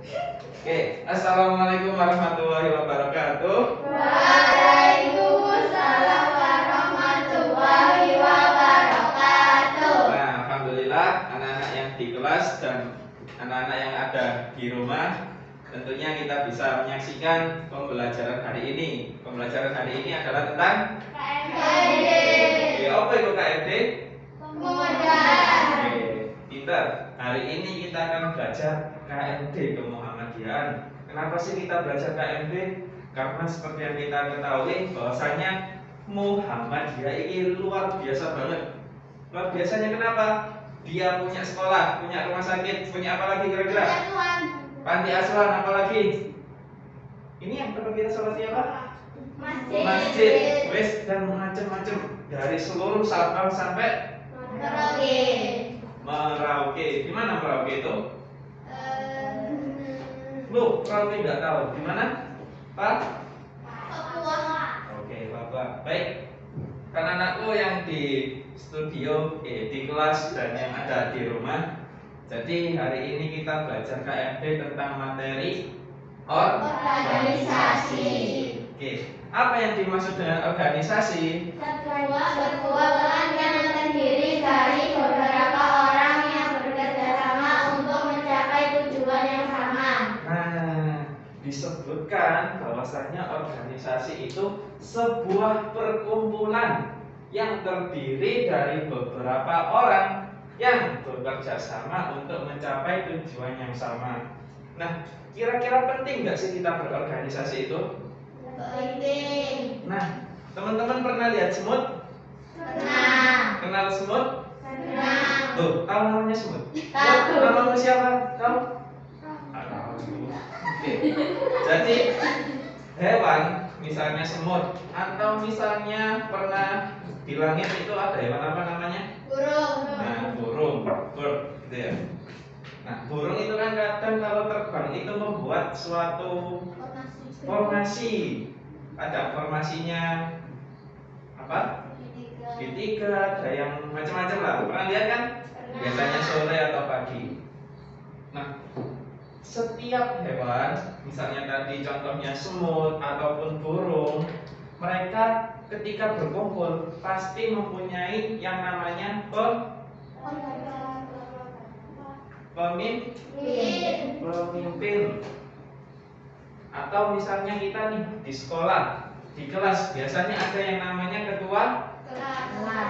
Oke, assalamualaikum warahmatullahi wabarakatuh. Waalaikumsalam warahmatullahi wabarakatuh. Nah, alhamdulillah anak-anak yang di kelas dan anak-anak yang ada di rumah, tentunya kita bisa menyaksikan pembelajaran hari ini. Pembelajaran hari ini adalah tentang KMD. Oke, apa itu KMD? Kemudahan. Oke, pintar. Hari ini kita akan belajar KMD kemuhammadiyaan. Kenapa sih kita belajar KMD? Karena seperti yang kita ketahui bahwasanya Muhammadiyah ini luar biasa banget. Luar biasanya kenapa? Dia punya sekolah, punya rumah sakit, punya apa lagi kira-kira? Panti asuhan, apa lagi? Ini yang perlu kita soroti apa? Masjid, wes, dan macam-macam dari seluruh Sabang sampai Merauke. Di mana Merauke itu? Lu, Merauke nggak tahu. Di mana? Pak? Oke, Bapak. Baik. Kan anakku yang di studio, di kelas dan yang ada di rumah. Jadi hari ini kita belajar KMD tentang materi Organisasi. Oke, apa yang dimaksud dengan organisasi? Sebuah kelompok yang terdiri dari beberapa orang yang bekerja sama untuk mencapai tujuan yang sama. Nah, disebutkan bahwasanya organisasi itu sebuah perkumpulan yang terdiri dari beberapa orang yang bekerja sama untuk mencapai tujuan yang sama. Nah, kira-kira penting nggak sih kita berorganisasi itu? Penting. Nah, teman-teman pernah lihat semut? Pernah. Kenal semut? Pernah. Tuh, tahu namanya semut? Tahu. Namamu siapa? Tahu? Tahu. Oke. Jadi hewan, misalnya semut, atau misalnya pernah di langit itu ada hewan apa namanya? Burung. Nah, burung, bird, gitu ya. Nah, burung itu kan kadang kalau terbang itu membuat suatu formasi. Ada formasinya apa? Segitiga, ada yang macam-macam lah. Pernah lihat kan? Biasanya sore atau pagi. Nah, setiap hewan, misalnya tadi contohnya semut ataupun burung, mereka ketika berkumpul pasti mempunyai yang namanya pemimpin. Atau misalnya kita nih di sekolah, di kelas biasanya ada yang namanya ketua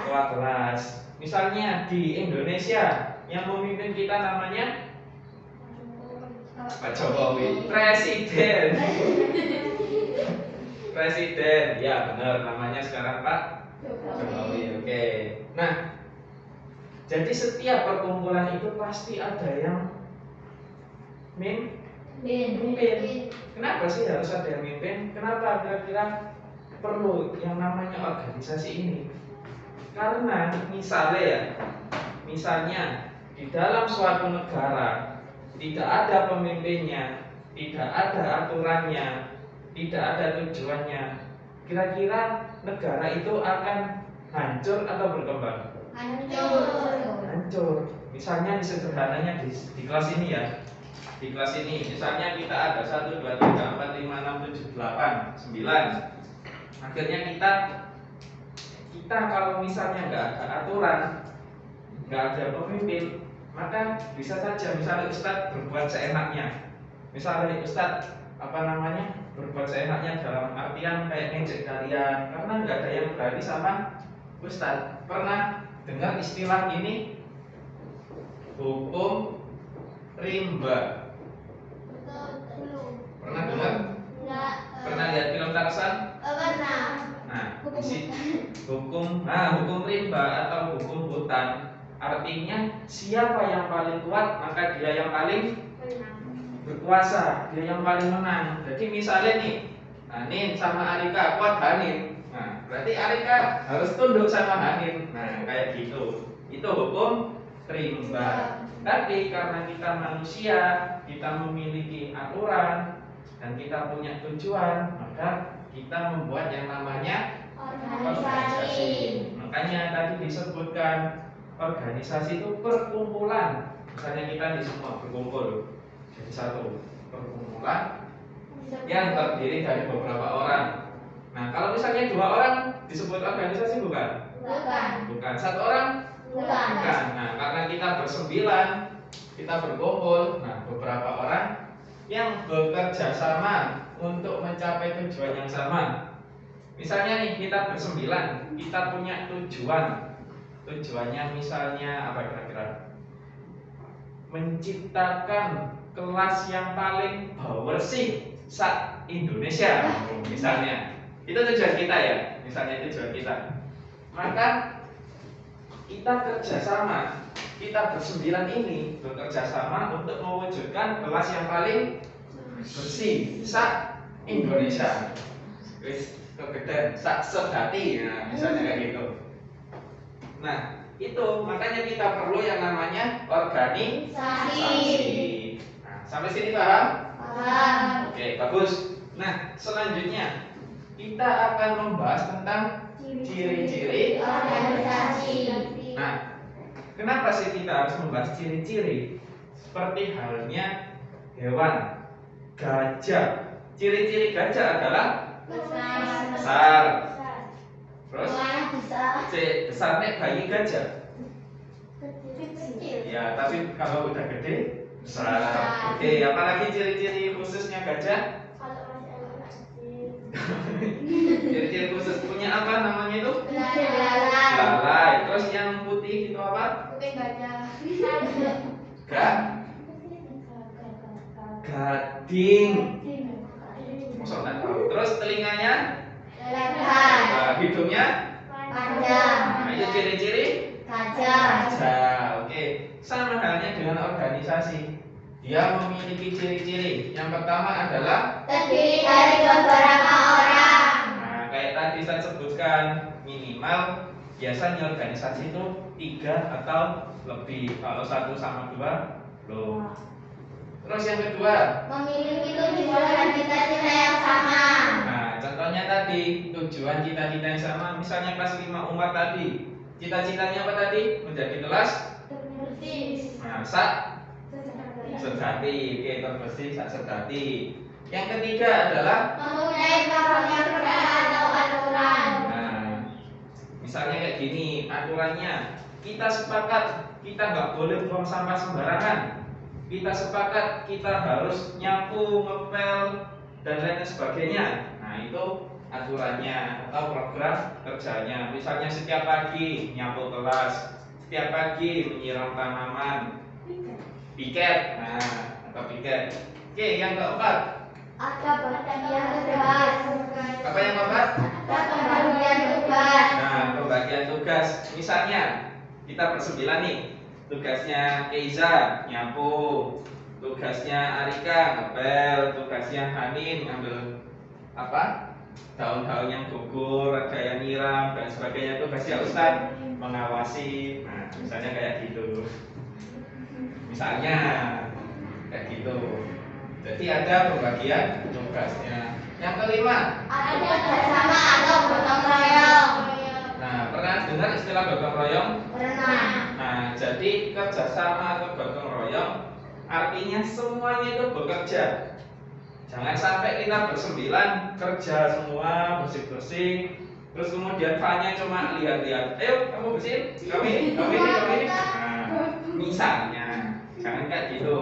kelas. Misalnya di Indonesia yang memimpin kita namanya Pak Jokowi, presiden. Presiden, ya benar namanya sekarang Pak Jokowi. Oke. Nah, jadi setiap perkumpulan itu pasti ada yang mimpin. Kenapa sih harus ada yang mimpin? Kenapa kira-kira perlu yang namanya organisasi ini? Karena misalnya di dalam suatu negara tidak ada pemimpinnya, tidak ada aturannya, tidak ada tujuannya. Kira-kira negara itu akan hancur atau berkembang? Hancur. Misalnya sederhananya di kelas ini ya. Di kelas ini misalnya kita ada 1, 2, 3, 4, 5, 6, 7, 8, 9. Akhirnya kita kalau misalnya nggak ada aturan, nggak ada pemimpin, maka bisa saja misalnya Ustadz berbuat seenaknya. Misalnya Ustadz berbuat seenaknya dalam artian kayak ngejek kalian, karena nggak ada yang berani sama Ustadz. Pernah dengar istilah ini? Hukum rimba. Pernah dengar? Pernah lihat film Tarzan? Nah, hukum rimba atau hukum hutan artinya siapa yang paling kuat maka dia yang paling berkuasa, dia yang paling menang. Jadi misalnya nih, Hanin sama Arika kuat Hanin. Nah, berarti Arika harus tunduk sama Hanin. Nah, kayak gitu. Itu hukum rimba. Tapi karena kita manusia, kita memiliki aturan dan kita punya tujuan, maka kita membuat yang namanya organisasi. Makanya tadi disebutkan organisasi itu perkumpulan. Misalnya kita di semua berkumpul jadi satu. perkumpulan yang terdiri dari beberapa orang. Nah, kalau misalnya 2 orang disebut organisasi bukan? Bukan. Bukan. 1 orang? Bukan. Bukan. Nah, karena kita bersembilan, kita berkumpul, nah beberapa orang yang bekerja sama untuk mencapai tujuan yang sama. Misalnya nih kita bersembilan, kita punya tujuan. Tujuannya misalnya apa kira-kira? Menciptakan kelas yang paling bersih se-Indonesia, misalnya. Itu tujuan kita ya, misalnya tujuan kita. Maka kita kerjasama, kita bersembilan ini bekerja sama untuk mewujudkan kelas yang paling bersih se-Indonesia. Wis kegedean sak-sedati, nah misalnya kayak gitu. Nah, itu makanya kita perlu yang namanya organisasi. Nah, sampai sini paham? Paham. Oke, bagus. Nah, selanjutnya kita akan membahas tentang ciri-ciri organisasi. Nah, kenapa sih kita harus membahas ciri-ciri? Seperti halnya hewan, gajah. Ciri-ciri gajah adalah besar. Terus besarnya bayi gajah. Ya, tapi kalau udah gede besar. Oke, apalagi ciri-ciri khususnya gajah? Ciri-ciri khusus punya apa namanya itu? Belalai. Terus yang putih itu apa? Gading. Masa nggak tahu. Terus telinganya? Lebar. Nah, hidungnya? Panjang. Nah, itu ciri-ciri Gajah. gajah. Oke, sama halnya dengan organisasi. Dia memiliki ciri-ciri. Yang pertama adalah Terdiri dari beberapa orang. nah, kayak tadi saya sebutkan minimal biasanya organisasi itu 3 atau lebih. Kalau 1 sama 2 belum. Terus yang kedua, Memiliki tujuan dan cita-cita yang sama. nah contohnya tadi tujuan cita-cita yang sama. Misalnya kelas 5 Umar tadi, cita-citanya apa tadi? Menjadi kelas nah, sejati. Oke, terbersih sejati. Yang ketiga adalah Mempunyai program atau aturan. nah, misalnya kayak gini aturannya. Kita sepakat kita nggak boleh buang sampah sembarangan. Kita sepakat kita harus nyapu, ngepel, dan lain sebagainya. Nah, itu aturannya atau program kerjanya. Misalnya setiap pagi nyapu kelas, setiap pagi menyiram tanaman, piket, nah atau piket. Oke, yang keempat. Ada pembagian tugas. Apa yang keempat? Ada pembagian tugas. Nah, pembagian tugas. Misalnya kita bersembilan nih. Tugasnya Keiza nyapu, tugasnya Arika ngepel, tugasnya Hanin ngambil apa? Daun-daun yang gugur, ada yang nyiram dan sebagainya. Tugasnya Ustaz mengawasi. Nah, misalnya kayak gitu. Misalnya kayak gitu. Jadi ada pembagian tugasnya. Yang kelima, Ada kerjasama atau gotong royong. nah pernah dengar istilah gotong royong? Pernah. Nah, jadi kerjasama atau gotong royong artinya semuanya itu bekerja. Jangan sampai kita bersembilan kerja semua bersih-bersih, terus kemudian Fanya cuma lihat-lihat. Ayo kamu bersihin, kamu ini. Nah, misalnya, jangan kayak gitu.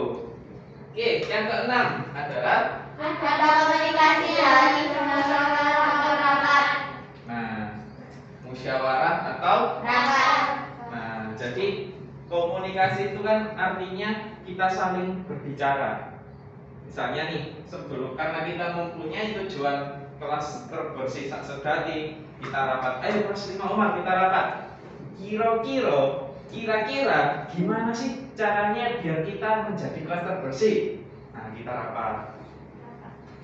Oke, yang keenam adalah Ada komunikasi dari musyawarah atau rapat. nah musyawarah atau Rapat. nah, jadi komunikasi itu kan artinya kita saling berbicara. Misalnya nih, sebelum karena kita mempunyai tujuan kelas terbersih sejati, kita rapat. Ayo kelas 5 Umar kita rapat. Kira-kira gimana sih caranya biar kita menjadi kelas terbersih? Nah, kita rapat.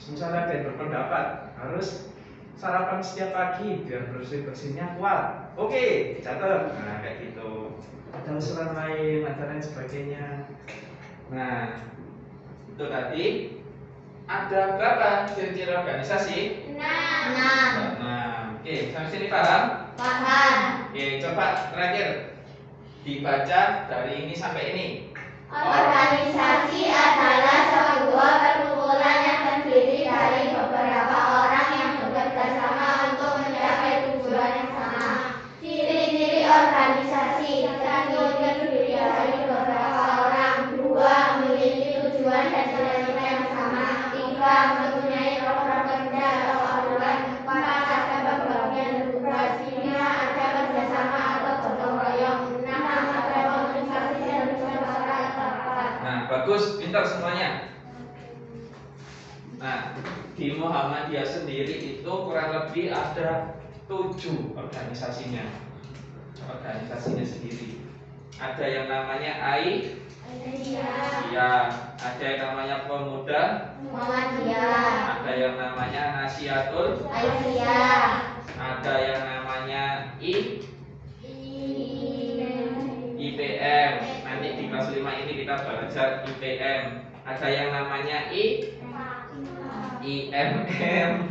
Misalnya ada yang berpendapat harus sarapan setiap pagi biar bersih-bersihnya kuat. Oke, dicatat. Nah, kayak gitu. Ada usulan lain, ada lain sebagainya. Nah, itu tadi ada berapa ciri-ciri organisasi? 6. Nah, oke, sampai sini paham? Paham. Oke, coba terakhir dibaca dari ini sampai ini. Organisasi adalah sebuah perkumpulan Nah, di Muhammadiyah sendiri itu kurang lebih ada 7 organisasinya sendiri. Ada yang namanya ya, ada yang namanya Pemuda Muhammadiyah, ada yang namanya Nasihatul, ada yang namanya IPM. Nanti di kelas 5 ini kita belajar IPM. Ada yang namanya IMM.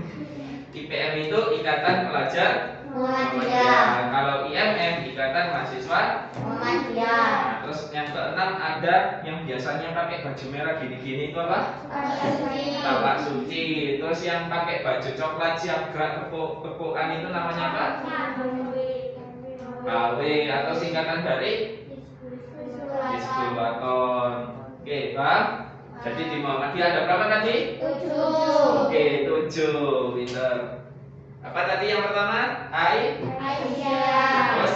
IPM itu Ikatan Pelajar Muhammadiyah. Kalau IMM Ikatan Mahasiswa Muhammadiyah. Nah, terus yang keenam ada yang biasanya pakai baju merah gini-gini itu apa? Bapak Suci. Terus yang pakai baju coklat siap gerak kepukan itu namanya apa? KW atau singkatan dari Hizbul Waton. Oke, Bang. Jadi di Muhammadiyah ada berapa tadi? 7. Oke, 7. Pinter. Apa tadi yang pertama? Terus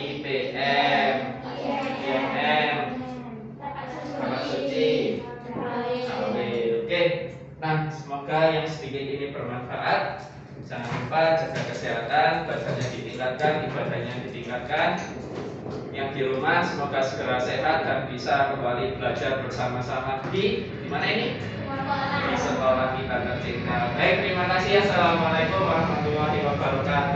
IPM, IMM, Bapak Suci, KW. Oke. Nah, semoga yang sedikit ini bermanfaat. Jangan lupa jaga kesehatan, bacanya ditingkatkan, ibadahnya ditingkatkan. Yang di rumah semoga segera sehat dan bisa kembali belajar bersama-sama di mana ini? Di sekolah kita tercinta. Baik, terima kasih. Assalamualaikum warahmatullahi wabarakatuh.